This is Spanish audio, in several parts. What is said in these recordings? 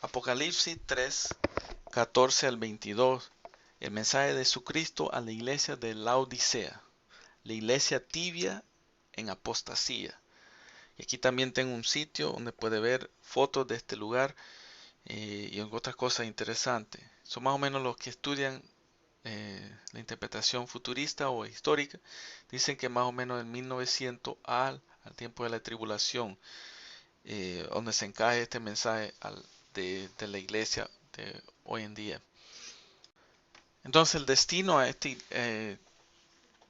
Apocalipsis 3, 14 al 22. El mensaje de Jesucristo a la iglesia de Laodicea, la iglesia tibia en apostasía. Y aquí también tengo un sitio donde puede ver fotos de este lugar y otras cosas interesantes. Son más o menos los que estudian la interpretación futurista o histórica. Dicen que más o menos en 1900 al tiempo de la tribulación, donde se encaje este mensaje de la iglesia de hoy en día. Entonces el destino a este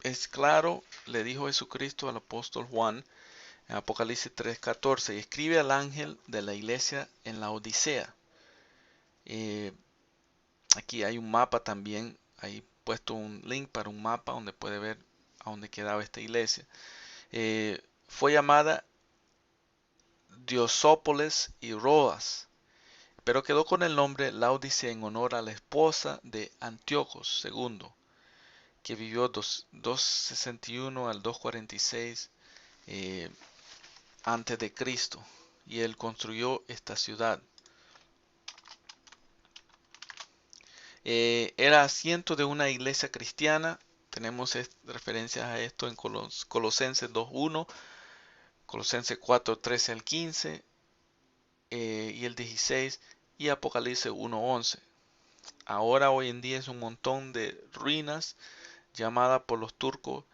es claro, le dijo Jesucristo al apóstol Juan en Apocalipsis 3:14, y escribe al ángel de la iglesia en la Odisea. Eh, Aquí hay un mapa también, ahí puesto un link para un mapa donde puede ver a dónde quedaba esta iglesia. Fue llamada Diosópolis y Rodas, pero quedó con el nombre Laodicea en honor a la esposa de Antíoco II, que vivió 261 al 246 antes de Cristo, y él construyó esta ciudad. Era asiento de una iglesia cristiana. Tenemos referencias a esto en Colosenses 2:1, Colosenses 4:13 al 15 y el 16, y Apocalipsis 1:11. Ahora hoy en día es un montón de ruinas llamada por los turcos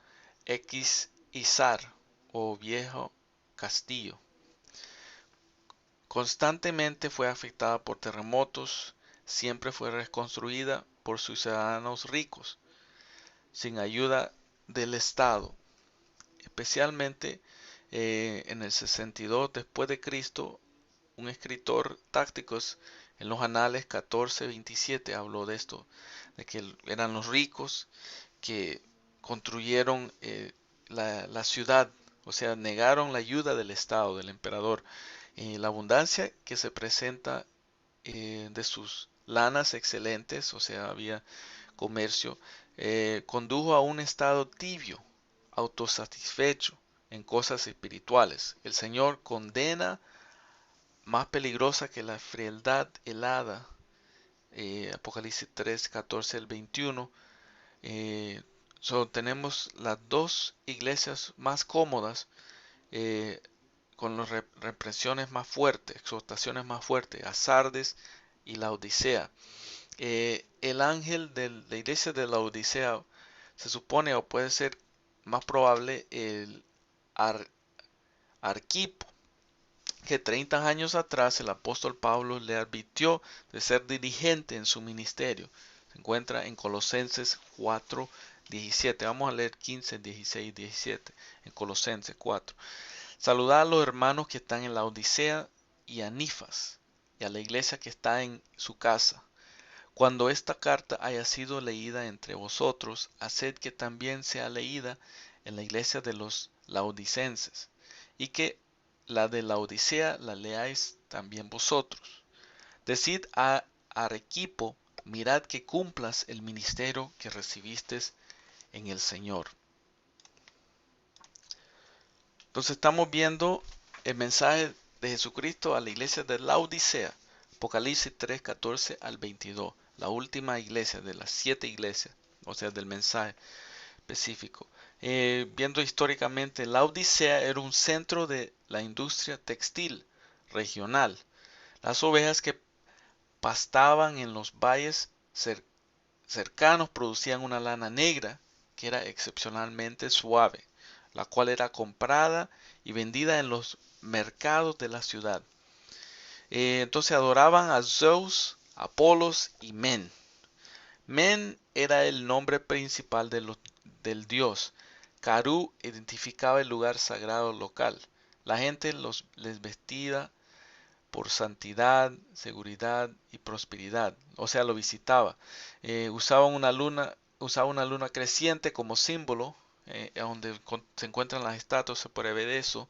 Ex-Izar o Viejo Castillo. Constantemente fue afectada por terremotos, siempre fue reconstruida por sus ciudadanos ricos, sin ayuda del Estado. Especialmente en el 62 después de Cristo, un escritor Tácticos en los Anales 14:27 habló de esto, de que eran los ricos que construyeron la ciudad, o sea, negaron la ayuda del Estado, del emperador. La abundancia que se presenta de sus lanas excelentes, o sea, había comercio, condujo a un estado tibio, autosatisfecho en cosas espirituales. El Señor condena más peligrosa que la frialdad helada, Apocalipsis 3, 14 al 21. Tenemos las dos iglesias más cómodas, eh, con las represiones más fuertes, exhortaciones más fuertes, a Sardes y la Odisea. El ángel de la iglesia de la Odisea se supone, o puede ser más probable, el Ar Arquipo, que 30 años atrás el apóstol Pablo le advirtió de ser diligente en su ministerio. Se encuentra en Colosenses 4:17. Vamos a leer 15, 16, 17 en Colosenses 4. Saludad a los hermanos que están en la Odisea y a Nifas y a la iglesia que está en su casa. Cuando esta carta haya sido leída entre vosotros, haced que también sea leída en la iglesia de los laodicenses, y que la de la Odisea la leáis también vosotros. Decid a Arequipo, mirad que cumplas el ministerio que recibiste en el Señor. Entonces estamos viendo el mensaje de Jesucristo a la iglesia de Laodicea, Apocalipsis 3, 14 al 22, la última iglesia de las 7 iglesias, o sea, del mensaje específico. Viendo históricamente, Laodicea era un centro de la industria textil regional. Las ovejas que pastaban en los valles cercanos producían una lana negra que era excepcionalmente suave, la cual era comprada y vendida en los mercados de la ciudad. Entonces adoraban a Zeus, Apolos y Men. Men era el nombre principal del dios. Caru identificaba el lugar sagrado local. La gente les vestía por santidad, seguridad y prosperidad. O sea, lo visitaba. Usaba una luna creciente como símbolo, donde se encuentran las estatuas, se puede ver eso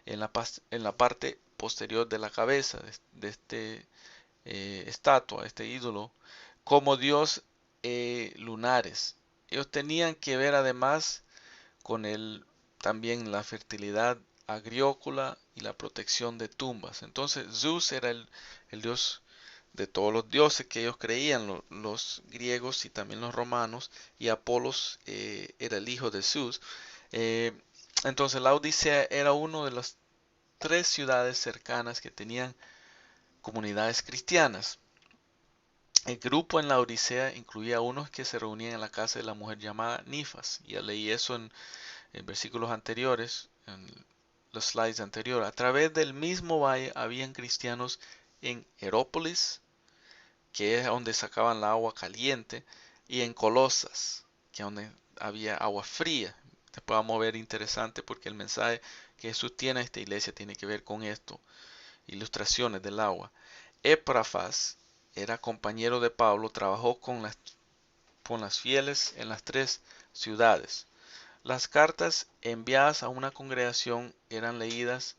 en la parte posterior de la cabeza de este estatua, este ídolo, como dios lunares. Ellos tenían que ver además con también la fertilidad agrícola y la protección de tumbas. Entonces Zeus era el dios de todos los dioses que ellos creían, los griegos y también los romanos, y Apolos era el hijo de Zeus. Eh, entonces la Odisea era una de las tres ciudades cercanas que tenían comunidades cristianas. El grupo en la Odisea incluía unos que se reunían en la casa de la mujer llamada Nifas. Ya leí eso en versículos anteriores, en los slides anteriores. A través del mismo valle habían cristianos en Herópolis, que es donde sacaban la agua caliente, y en Colosas, que es donde había agua fría. Después vamos a ver interesante porque el mensaje que Jesús tiene a esta iglesia tiene que ver con esto, ilustraciones del agua. Éprafas era compañero de Pablo, trabajó con las fieles en las tres ciudades. Las cartas enviadas a una congregación eran leídas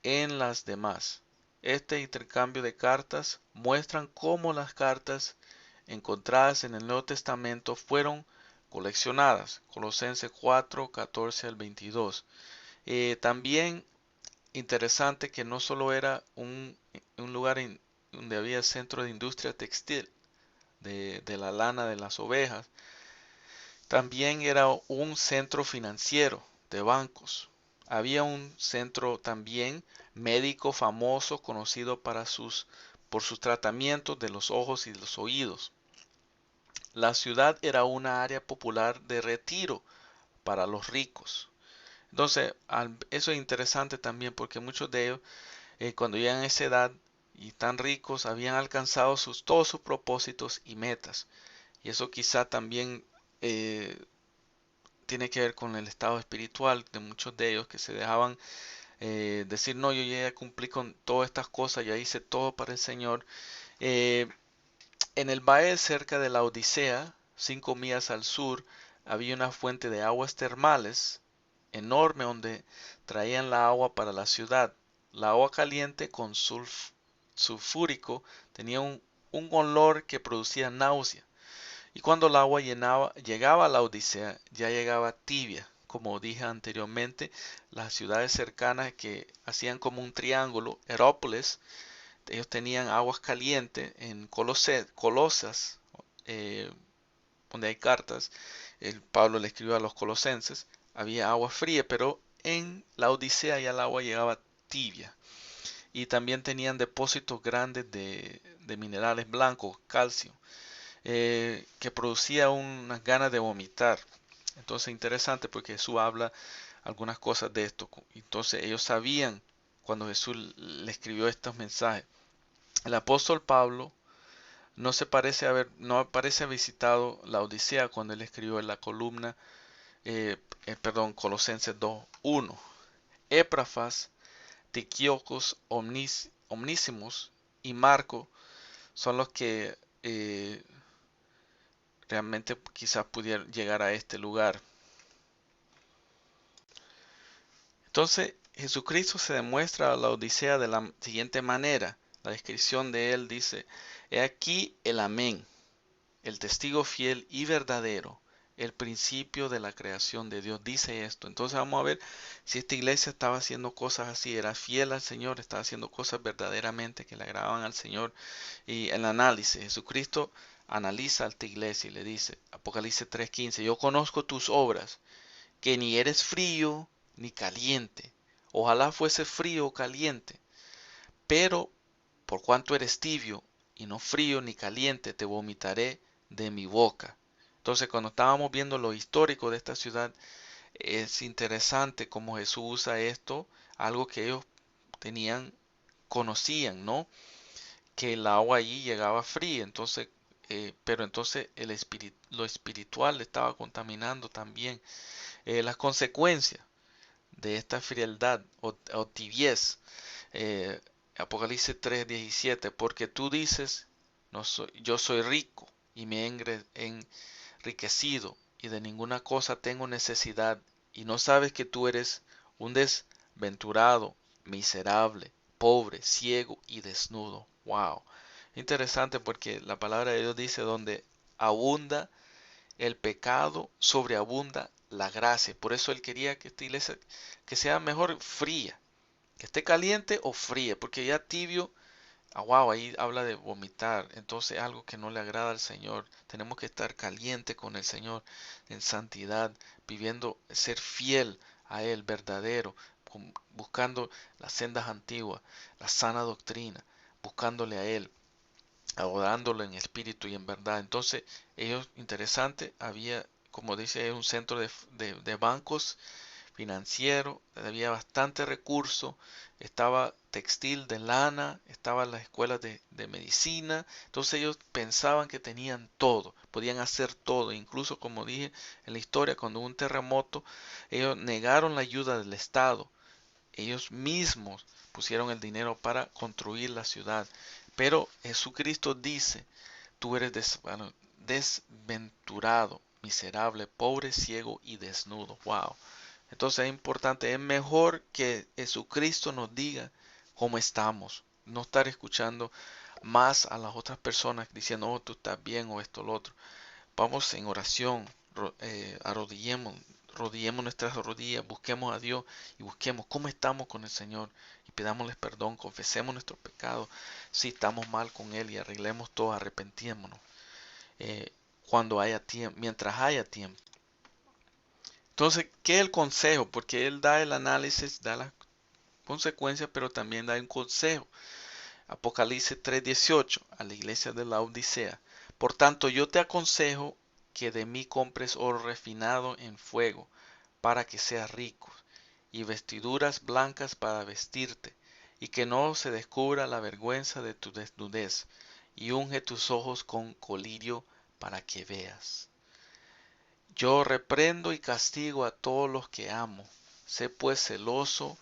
en las demás. Este intercambio de cartas muestran cómo las cartas encontradas en el Nuevo Testamento fueron coleccionadas. Colosenses 4, 14 al 22. También interesante que no solo era un lugar donde había centro de industria textil, de la lana de las ovejas, también era un centro financiero de bancos. Había un centro también médico famoso conocido por sus tratamientos de los ojos y los oídos. La ciudad era una área popular de retiro para los ricos. Entonces, eso es interesante también porque muchos de ellos, cuando llegan a esa edad y tan ricos, habían alcanzado todos sus propósitos y metas. Y eso quizá también eh, tiene que ver con el estado espiritual de muchos de ellos que se dejaban decir, no, yo ya cumplí con todas estas cosas, ya hice todo para el Señor. Eh, en el valle cerca de la Odisea, 5 millas al sur, había una fuente de aguas termales enorme donde traían la agua para la ciudad. La agua caliente con sulfúrico tenía un olor que producía náusea. Y cuando el agua llegaba a la Odisea, ya llegaba tibia. Como dije anteriormente, las ciudades cercanas que hacían como un triángulo, Herópolis, ellos tenían aguas calientes en Colosas, eh, donde hay cartas. Pablo le escribió a los colosenses, había agua fría, pero en la Odisea ya el agua llegaba tibia. Y también tenían depósitos grandes de minerales blancos, calcio, que producía unas ganas de vomitar. Entonces interesante porque Jesús habla algunas cosas de esto. Entonces ellos sabían cuando Jesús le escribió estos mensajes. El apóstol Pablo no parece haber visitado la Odisea cuando él escribió en la columna, Colosenses 2:1. Éprafas, Tiquiocos, Omnísimos y Marco son los que realmente quizás pudieran llegar a este lugar. Entonces, Jesucristo se demuestra a la Odisea de la siguiente manera. La descripción de él dice, he aquí el amén, el testigo fiel y verdadero, el principio de la creación de Dios. Dice esto. Entonces vamos a ver si esta iglesia estaba haciendo cosas así, era fiel al Señor, estaba haciendo cosas verdaderamente que le agradaban al Señor. Y el análisis, Jesucristo analiza a esta iglesia y le dice, Apocalipsis 3:15, yo conozco tus obras, que ni eres frío ni caliente. Ojalá fuese frío o caliente, pero por cuanto eres tibio y no frío ni caliente, te vomitaré de mi boca. Entonces, cuando estábamos viendo lo histórico de esta ciudad, es interesante cómo Jesús usa esto, algo que ellos conocían, ¿no? Que el agua allí llegaba fría, entonces, pero entonces lo espiritual le estaba contaminando también. Las consecuencias de esta frialdad o tibiez. Eh, Apocalipsis 3:17, porque tú dices, no soy, yo soy rico y me he enriquecido y de ninguna cosa tengo necesidad y no sabes que tú eres un desventurado, miserable, pobre, ciego y desnudo. Wow. Interesante porque la palabra de Dios dice donde abunda el pecado, sobreabunda la gracia. Por eso él quería que esta iglesia que sea mejor fría, que esté caliente o fría, porque ya tibio wow, ahí habla de vomitar. Entonces algo que no le agrada al Señor. Tenemos que estar caliente con el Señor en santidad, viviendo, ser fiel a Él, verdadero, buscando las sendas antiguas, la sana doctrina, buscándole a Él, adorándolo en espíritu y en verdad. Entonces, ellos, interesante, había, como dice, un centro de bancos financiero, había bastante recurso, estaba textil de lana, estaban las escuelas de medicina, entonces ellos pensaban que tenían todo, podían hacer todo, incluso como dije en la historia, cuando hubo un terremoto, ellos negaron la ayuda del Estado, ellos mismos pusieron el dinero para construir la ciudad, pero Jesucristo dice, tú eres desventurado, miserable, pobre, ciego y desnudo. Wow. Entonces es importante, es mejor que Jesucristo nos diga cómo estamos, no estar escuchando más a las otras personas diciendo, oh, tú estás bien o esto o lo otro. Vamos en oración, arrodillemos nuestras rodillas, busquemos a Dios y busquemos cómo estamos con el Señor y pidámosles perdón, confesemos nuestros pecados si estamos mal con Él y arreglemos todo, arrepentímonos eh, cuando haya tiempo, mientras haya tiempo. Entonces, ¿qué es el consejo? Porque Él da el análisis, da las consecuencias, pero también da un consejo. Apocalipsis 3:18 a la iglesia de la Odisea. Por tanto, yo te aconsejo que de mí compres oro refinado en fuego, para que seas rico, y vestiduras blancas para vestirte, y que no se descubra la vergüenza de tu desnudez, y unge tus ojos con colirio para que veas. Yo reprendo y castigo a todos los que amo. Sé pues celoso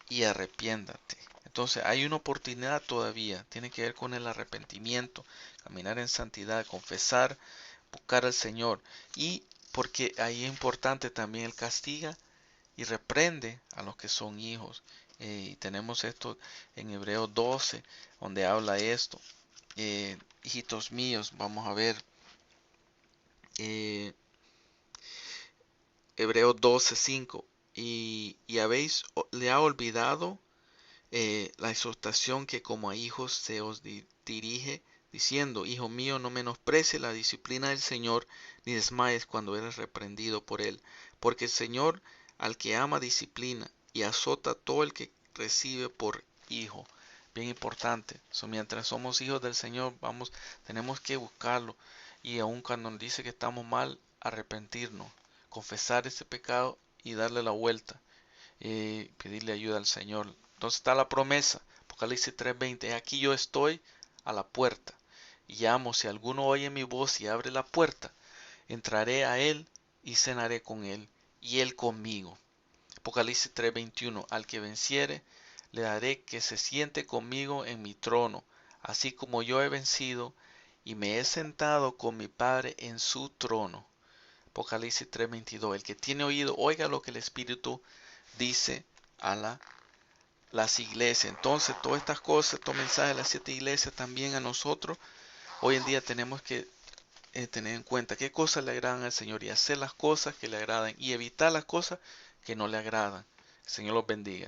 y arrepiéntate. Entonces hay una oportunidad todavía. Tiene que ver con el arrepentimiento, caminar en santidad, confesar, buscar al Señor. Y porque ahí es importante también el castiga y reprende a los que son hijos. Y tenemos esto en Hebreos 12, donde habla esto. Hijitos míos, vamos a ver. Eh, Hebreos 12:5. Y habéis, le ha olvidado la exhortación que como a hijos se os dirige, diciendo, Hijo mío, no menosprecies la disciplina del Señor, ni desmayes cuando eres reprendido por él. Porque el Señor al que ama disciplina y azota a todo el que recibe por hijo. Bien importante. Mientras somos hijos del Señor, tenemos que buscarlo. Y aun cuando nos dice que estamos mal, arrepentirnos, confesar ese pecado y darle la vuelta. Pedirle ayuda al Señor. Entonces está la promesa, Apocalipsis 3:20, aquí yo estoy a la puerta y llamo, si alguno oye mi voz y abre la puerta, entraré a él y cenaré con él y él conmigo. Apocalipsis 3:21, al que venciere, le daré que se siente conmigo en mi trono, así como yo he vencido y me he sentado con mi Padre en su trono. Apocalipsis 3:22, el que tiene oído, oiga lo que el Espíritu dice a las iglesias. Entonces, todas estas cosas, estos mensajes de las 7 iglesias también a nosotros, hoy en día tenemos que tener en cuenta qué cosas le agradan al Señor y hacer las cosas que le agradan y evitar las cosas que no le agradan. El Señor los bendiga.